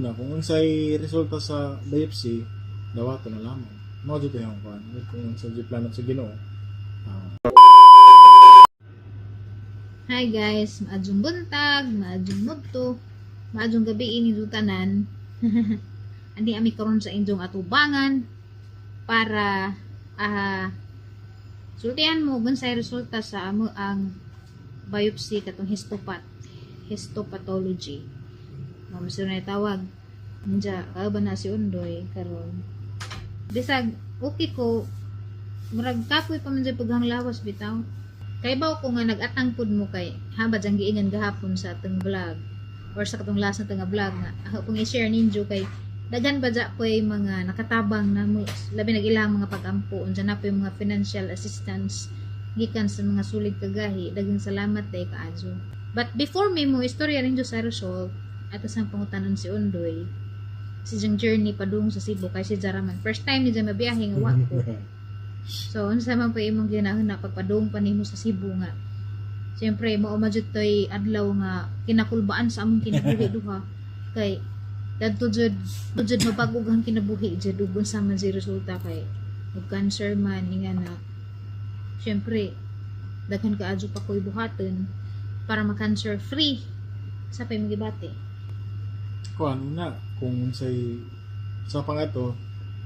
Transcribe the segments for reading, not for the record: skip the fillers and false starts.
una kung unsay resulta sa biopsy dawato na lamang mao dito yung kuan kung sa planot sa Ginoo. Hi guys, maadjong buntag, maadjong mudto, maadjong gabi ini dutanan. Andi ami karon sa inyong atubangan para sultihan mo unsay resulta sa amo ang biopsy katong histopathology. Mamasyo na tawag. Nja ba na si Undoy karon. Bisag okay ko murag kapoy pa man jud paghang lawas bitaw. Kay ba ko nga nag-atang pud mo kay haba jang giingan gahapon sa atong vlog or sa katong last na vlog nga ako pong i-share ninyo kay daghan ba dya po mga nakatabang na mo labi nagilang mga pag-ampo unsa na po yung mga financial assistance gikan sa mga sulit kagahi daghang salamat day kaadyo. But before me mo istorya rin sa result ato sang pangutanon si Undoy si jang journey padung sa Cebu kay si Jaraman first time ni dyan mabiyahe nga wa ko. So, unsa man po imong ginahon na pagpadung pa nimo sa Cebu nga. Siyempre, mao majud toy adlaw nga kinakulbaan sa among kinabuhi duha. Kay dadto jud mabag-og ang kinabuhi jud ug unsa man si resulta kay ug cancer man nga na. Siyempre, daghan kaadyo pa ko'y buhaton para ma-cancer free sa pay magibati. Kuan na kung unsay sa pangato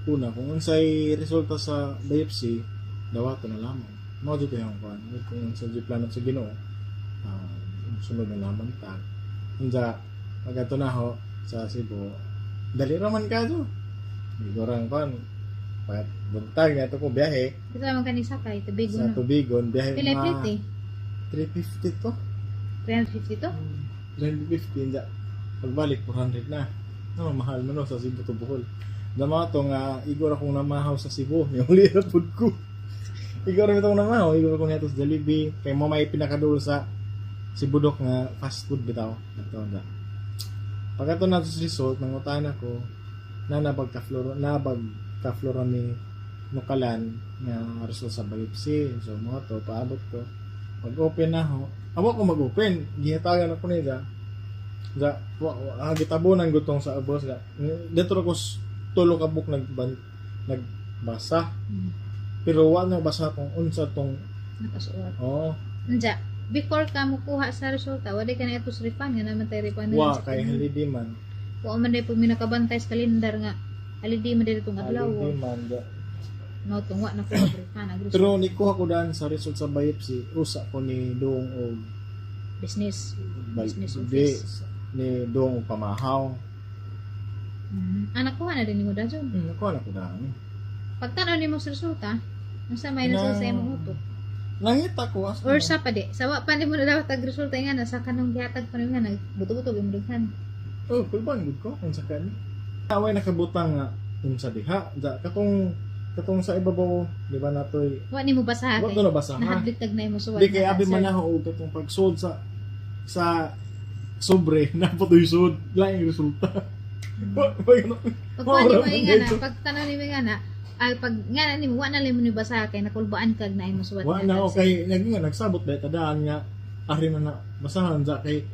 una kung unsay resulta sa biopsy dawato na lamang mao dito yung kuan kung sa planot sa Ginoo sunod na lamang ta unsa pagato na ho sa Cebu dali raman ka do igorang kuan pat buntag nga to ko biyahe Kita man kanisa kay sa Tubigon. Tubigon biyahe Pila mga plate? 350 to 350 to? 350 nga pagbalik 400 na no mahal man no sa Cebu to Bohol. Dama to nga igor akong namahaw sa Cebu, yung lira pud ko. Igor itong namahaw, igor akong neto sa Jollibee, kay mo may pinakadul sa Cebudok nga fast food bitaw. Ito na. Pag ato na sa result, nangutan ako na nabagka-flora ni nukalan nga result sa biopsy. So mo to paabot ko. Pag-open na ho, amo ko mag-open, gihatagan ako nila. Gitabunan gutong sa abos ga. Dito ko tulo ka book nagbasa. Pero wala basa kung unsa tong Nakasuot. oh Nja, before ka mo kuha sa resulta, wala ka na ito sripan nga naman tayo ripan wa kay halidi man Kung man day pag minakabantay sa kalendar nga, halidi man din itong adlaw. halidi man da. No, itong wa na ko ripan. Pero ni kuha ko daan sa result sa biopsy usa ko ni doong og Business di office. ni doong og pamahaw. Anak ko na din mo dajon. Kuha na ko daan. Pagtanaw nimo sa resulta, nasa may nasa sa imong utok. Nangita ko as Or sa pa di, sa wa pa di mo na dapat tag resulta nga nasa kanong gihatag pa nga nagbuto-buto imong dughan. oh kulban gud ko unsa kani. Away nakabutang nga unsa diha da katong sa ibabaw di ba natoy Wa nimo basahan wa to na basa ha. nahadlitag na imo suwat. Di kay abi man ako og katong pagsold sa sobre na patoy sud laing resulta. Pagkuha ni mo nga na, pagtanaw ni mo nga na, ay pag nga na nimo wa na limon ni basa kay nakulbaan kag na imo suwat. Wa na okay nagsabot ba tadaan nga ari na basahan sa kay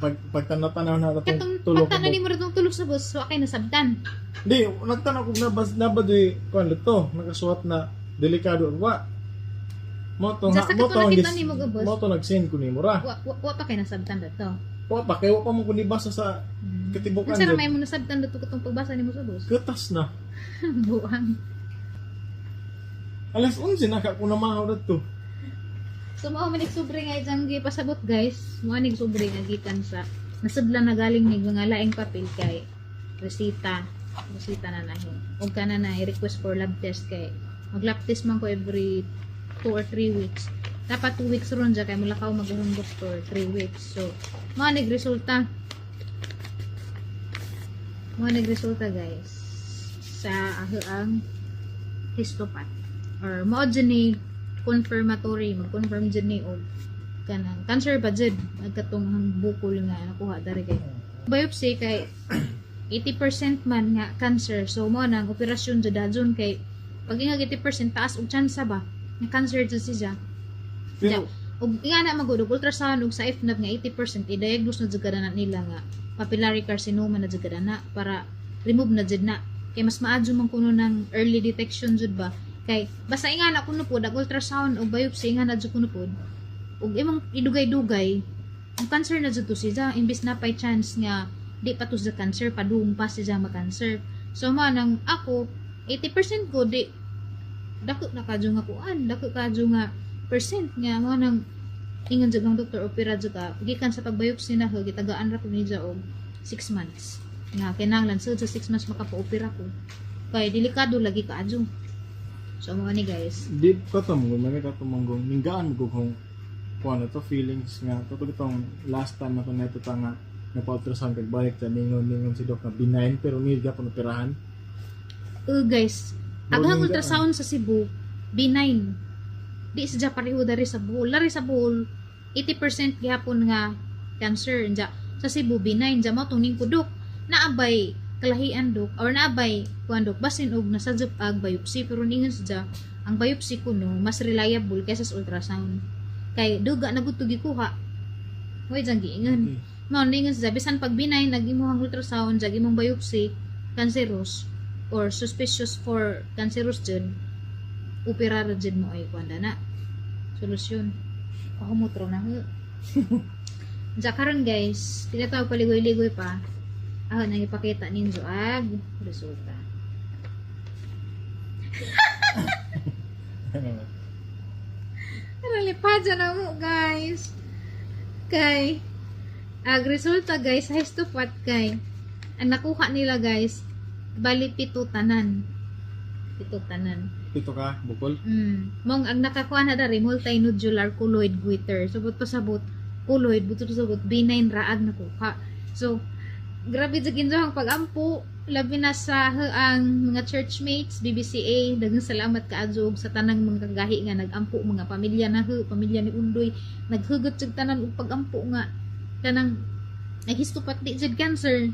pagtanaw na Katong natong tulog. pagtanaw nimo ritong tulog sa bus, wa kay nasabtan. Di nagtanaw ko nabadoy kuan dito nakasuot na delikado wa. Mo to Sa mo to nakita nimo ga bus. mo to nag-send ko nimo ra. Wa pa kay nasabtan dito. Wa pa kay wa pa mo kundi basa sa katibukan. Unsa ra may mo nasabtan dito katong pagbasa nimo sa bus? Ketas na. Buang. Alas 11 na ka ko na mahaw dito. So mao man sobre nga ijang gipasabot guys. Mo anig sobre nga gikan sa nasudlan na galing ni mga laing papel kay resita na nahin. Ug kana na i-request for lab test kay mag-lab test man ko every 2 or 3 weeks. Dapat 2 weeks ron dyan kay mulakaw mag-humbos for 3 weeks. So mo anig resulta guys sa ang histopath or mo dyan ni confirmatory mag-confirm dyan ni og kanang cancer ba dyan nagkatong bukol nga nakuha dari kay biopsy kay 80% man nga cancer so mo nang operasyon dyan dajon kay pag nga 80% taas og chance ba nga cancer dyan siya Pero ug nga na magud og ultrasound ug sa FNAB nga 80% i-diagnose na jud kada na nila nga papillary carcinoma na jud kada na para remove na jud na. Kay mas maadyo man kuno ng early detection jud ba. Kay basta nga na kuno pod ang ultrasound o biopsy nga na jud kuno pod ug imong idugay-dugay ang cancer na jud to siya imbis na pay chance nga di pa to sa cancer padung pa siya ma-cancer. So manang ako 80% ko di dako na kadyo nga kuan, dako kadyo nga percent nga manang ingon jud ang doktor opera jud ka gikan sa pagbiopsy na ho gitagaan ra ko niya og 6 months. Nga kinahanglan sa 6 months makapa-opera ko. Kay delikado lagi kadyo. So mga ni guys, Di ko tumong, may katumong ninggaan mo kung ano to feelings nga katulad itong last time na to neto ta nga napa-ultrasound kag balik ta ningon si doc na benign pero need ka operahan. Guys, aghang ultrasound sa Cebu benign. Di sa pareho dari sa Bohol. Lari sa Bohol 80% gihapon nga cancer. Nja, sa Cebu benign. Nja mo tuning ko dok. Naabay kalahian dok or naabay kuan dok basin og nasadjop ag biopsy pero ningon sa ang biopsy kuno mas reliable kaysa sa ultrasound. Kay duga na gud to gikuha. Way jang giingon. Mao ningon sa bisan pag benign nag-imuhang ultrasound jag imong biopsy cancerous or suspicious for cancerous jud opera ra jud mo ay kuanda na solusyon ako mo tro na ho. Diya karon guys tinatawag paligoy-ligoy pa ako nang ipakita ninyo ag resulta. Nalipad na mo guys kay ag resulta guys histophat kay ang nakuha nila guys bali pito tanan. Pito ka bukol. Mong ang nakakuha na dari multinodular colloid goiter. So buto sabot colloid buto sabot benign raag nakuha. So grabe jud ginjang pagampo labi na sa ang mga churchmates BBCA daghang salamat kaadyo sa tanang mga kagahi nga nagampo mga pamilya na pamilya ni Undoy naghugot jud tanan og pagampo nga tanang naghistopat di jud cancer.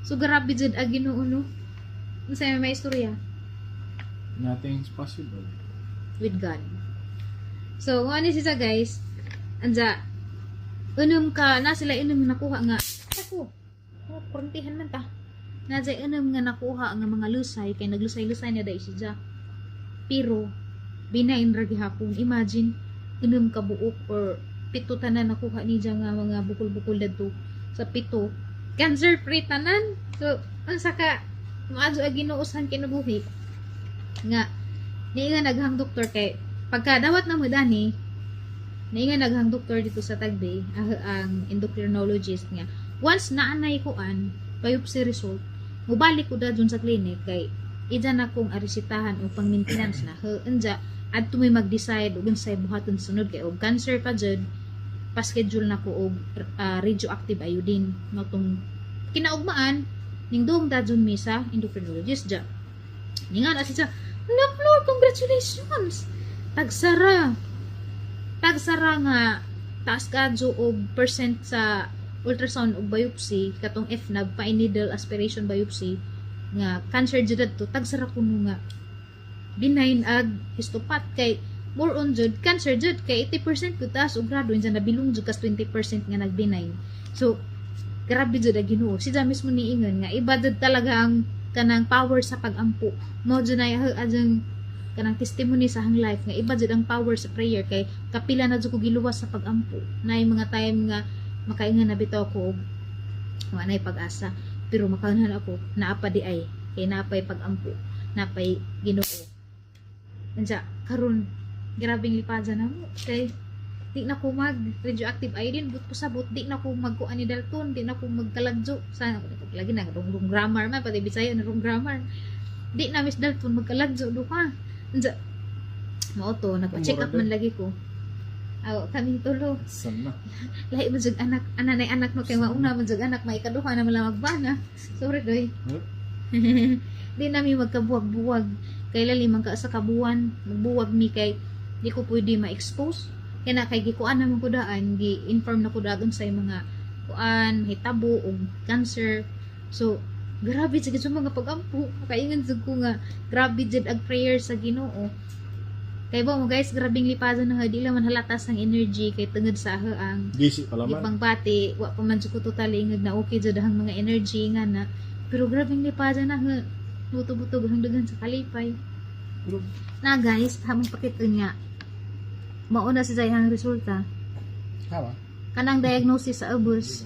So grabe jud ag Ginoo no. Unsay may istorya Nothing's possible with God. So, kung ano siya guys, anja, unum ka, na sila unum nakuha nga, ako, kuruntihan man ta, na dyan unum nga nakuha nga mga lusay, kay naglusay-lusay na dahil siya. Pero, binain ra gihapon, imagine, unum ka buok, or pito tanan nakuha niya nga mga bukol-bukol dadto sa pito, cancer-free tanan. So, ang saka, maadyo aginuusan kinabuhi, nga niinga naghang doktor kay pagka dawat na mo dani niinga naghang doktor dito sa Tagbay ang endocrinologist nga once naanay ko an biopsy result mubalik ko da dun sa clinic kay ija na kong arisitahan o pang maintenance na anja adto may mag-decide ug unsay buhaton sunod kay og cancer pa jud pa-schedule na ko og radioactive iodine no tong kinaugmaan ning duong dadun mi sa endocrinologist ja ninga na siya Lord, congratulations! Tagsara nga taas kadyo og percent sa ultrasound og biopsy katong FNAB fine needle aspiration biopsy nga cancer jud to tagsara kuno nga benign ag histopat kay more on jud cancer jud kay 80% ko taas og grado inja nabilong jud kas 20% nga nagbenign. So grabe jud ang Ginoo. Siya mismo niingon nga iba jud talaga ang kanang power sa pagampo. Mo jud na ajang kanang testimony sa hang life nga iba jud ang power sa prayer kay kapila na jud ko giluwas sa pagampo. Nay mga time nga makaingan na bitaw ko og wa nay pag-asa pero makaunhan ako naapa di ay kay naapay pagampo, naapay Ginoo. Anja karon grabing lipadza na mo kay di na ko mag radioactive iodine but pasabot di na ko magkuan ni Dalton di na ko magkalagjo sa lagi na rong grammar man pati Bisaya na rong grammar di na Miss Dalton magkalagjo duha anja mao to nagpa-check up man lagi ko kami tulo sana lahi man jud anak ananay anak no kay mauna man jud anak may kaduha na mala magbana sorry doy di na mi magkabuwag-buwag kay lali man ka sa kabuwan magbuwag mi kay di ko pwede ma-expose kaya na kay gikuan naman ko daan gi-inform na ko dagon sa mga kuan mahitabo og cancer. So grabe jud sa mga pagampo kaingon jud ko nga grabe jud ag prayer sa Ginoo Kay ba mo guys, grabing lipadan na di lang man halatas ang energy kay tungod sa ang Busy pala man. ibang bati, wa pa man jud ko totally ingod na okay jud ang mga energy nga na. Pero grabing lipadan na butog-butog ang dagan sa kalipay. Pero, Na guys, hamong pakita niya. Mauna sa dayang resulta. hawa. Kanang diagnosis sa ubos.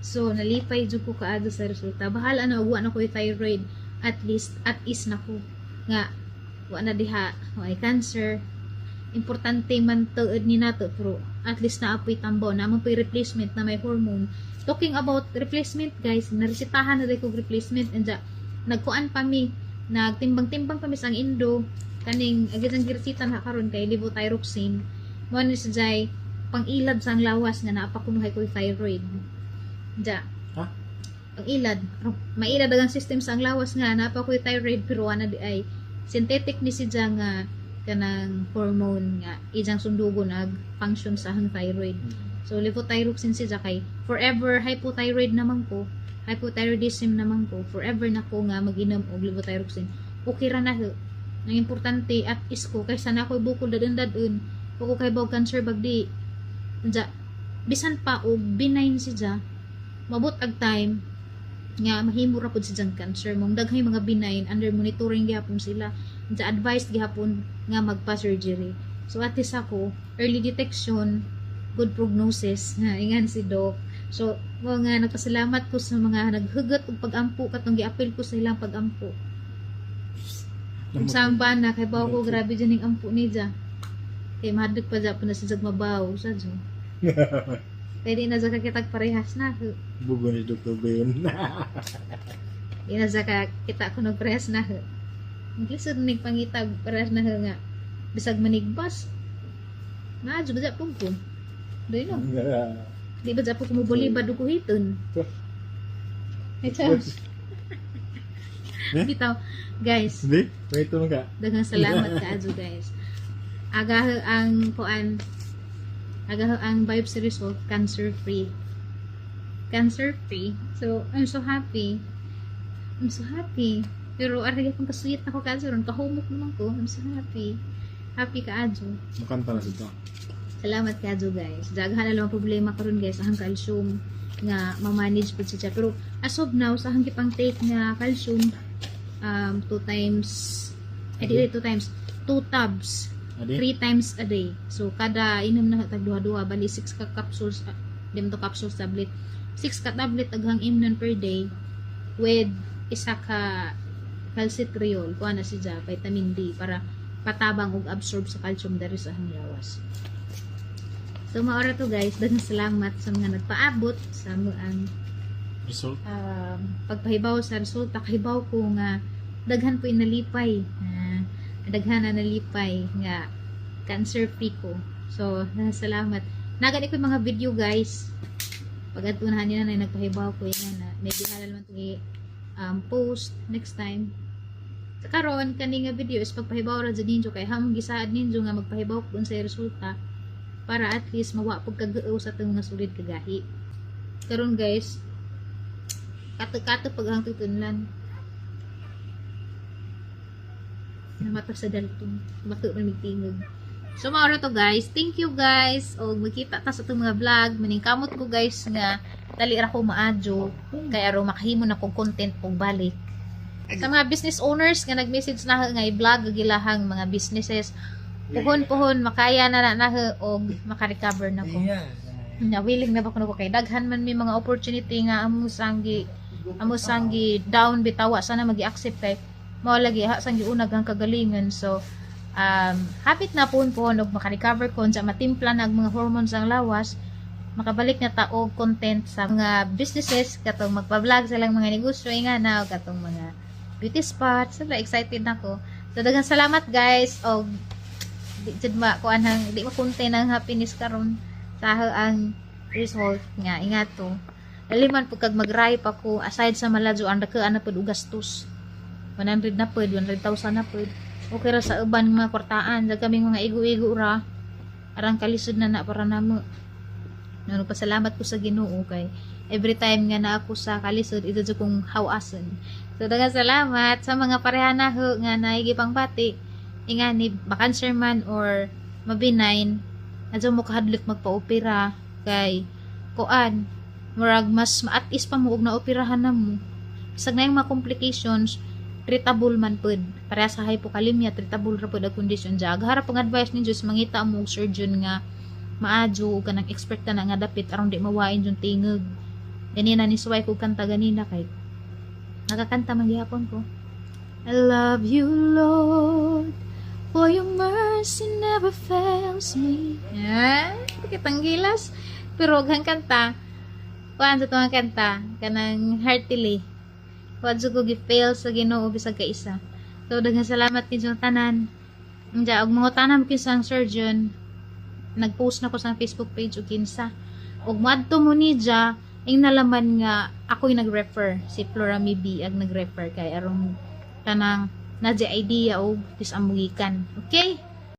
So, nalipay jud ko kaado sa resulta. Bahala na ugwa na ko thyroid. At least, at is na ko. Nga, wa na diha, ay cancer. Importante man tuod ni nato, pero at least na apoy tambo. Naman po'y replacement na may hormone. Talking about replacement, guys, naresitahan na rin kong replacement. And nagkuan pa mi, nagtimbang-timbang pa mi sang indo. Kaning, agad ang giresita na karon kay levothyroxine. Mo ni sa jay, pang-ilad sang lawas nga naapakunuhay ko thyroid. Ja. Ha? Pang-ilad. Mailad ang system sang lawas nga napa ko thyroid pero ana di ay synthetic ni si ja nga kanang hormone nga ijang sundugo nag function sa hang thyroid. So levothyroxine si ja kay forever hypothyroid naman ko. Hypothyroidism naman ko. Forever na ko nga mag-inom og levothyroxine. Okay ra na ho. Ang importante at is ko kaysa na ako bukol dadun ko kay bawg cancer bagdi. Ja bisan pa og benign si ja mabot ag time nga mahimo ra pud si jang cancer mong daghay mga benign under monitoring gyapon sila sa advice gyapon nga magpa-surgery. So at least ako early detection, good prognosis nga ingan si doc. So mo nga nagpasalamat ko sa mga naghugot og pag-ampo katong giapil ko sa ilang pag-ampo. Kung saan ba na kay bawo ko grabe dyan yung ampo ni ja. Kay mahadlok pa dyan po na si jag mabaw sa dyan. Pwede na sa kakitag parehas na. Bugo ni Dr. Ben. Di na sa kakita ko ng parehas na. Ang lisod na pangitag parehas na nga. Bisag manigbas. Maadyo ba dyan po ko? Doy no. Di ba dyan po kumubuli ba dukuhiton? Ito. Bitaw. Guys. Hindi? Wait mo ka. Daghang salamat ka adyo guys. Agaho ang kuan. Agaho ang biopsy result cancer free. Cancer free. So I'm so happy. I'm so happy. Pero araya kung kasuyit ako cancer ron kahumok naman ko. I'm so happy. Happy ka adyo. Makanta na sito. Salamat ka adyo guys. Daghan na lang ang problema karon guys ang calcium nga ma-manage pud siya. Pero as of now sa hangkip ang take nga calcium 2 times 2 tubs 3 times a day. So kada inom na tag duha-duha bali 6 ka capsules dem to capsules tablet 6 ka tablet aghang imnon per day with isa ka calcitriol kuha na siya vitamin D para patabang ug absorb sa calcium dari sa hang lawas. So maora to guys, daghang salamat sa mga nagpaabot sa ang Result? pagpahibaw sa resulta. Kahibaw ko nga daghan po inalipay. Daghan na nalipay nga cancer free ko. So, salamat. Nagani ko yung mga video guys. Pag atunahan nila na nagpahibaw ko yan na may bihalal man itong post next time. Sa karon kani nga video is pagpahibaw ra dyan ninyo kay hamong gisaad ninyo nga magpahibaw ko sa resulta para at least mawa pag kagao sa itong mga sulit kagahi. Karon guys, kato-kato pag ang tutunlan. Namata sa dalton. Bato na mitingog. So, maura to guys. Thank you guys. O, magkita ta sa itong mga vlog. Maningkamot ko guys nga dali ra ko maadyo. Kaya ro makahimo na kong content kong balik. Sa mga business owners nga nag-message na nga i-vlog gilahang mga businesses. Puhon-puhon makaya na o makarecover na ko. Na willing na ba ko kay daghan man may mga opportunity nga amo sanggi down bitawa sana magi-accept kay mao lagi ha sanggi unag ang kagalingan. So hapit na po og maka-recover kon sa matimpla nag mga hormones ang lawas, makabalik na ta og content sa mga businesses katong magpa-vlog silang mga negosyo ingana o katong mga beauty spots. So excited nako. So daghang salamat guys og di jud kuan hang di makunti ng happiness karon sa ang result nga ingato. Daliman po kag mag-ripe ako aside sa maladyo ang dakaan na pud og gastos. 100 na pud, 100,000 na pud. Okay ra sa uban mga kwartaan, sa kaming mga igo-igo ra. Arang kalisod na para namo. Nagpasalamat ko sa Ginoo kay every time nga na ako sa kalisod ito kong hawason. So daghang salamat sa mga pareha na nga naigi pang bati ingani ba-cancer man or mabinain, adto mo kahadlok magpa-opera kay kuan murag mas maatis pa mo og naoperahan na mo. Bisag na yung mga complications, treatable man pud. Para sa hypokalemia, treatable ra pud ang condition dya. Agharap ang advice ninyo is mangita mo og surgeon nga maadyo o kanang expert na nga dapit aron di mawain yung tingog. Ganina ni suway ko kanta ganina kay nakakanta man gihapon ko. I love you, Lord, for your mercy never fails me. Kitang gilas. Pero huwag kanta. Kuhaan sa itong kanta. Kanang heartily. Huwag sa ko gi-fail sa Ginoo bisag ka isa. So, daghang salamat kinsa tanan. Diya, og mga tanan kinsa ang surgeon. Nag-post na ko sa Facebook page o kinsa. Og madto mo ni diya, ang nalaman nga ako'y nag-refer. Si Florami B ang nag-refer kay arong tanang na idea o disamugikan. Okay?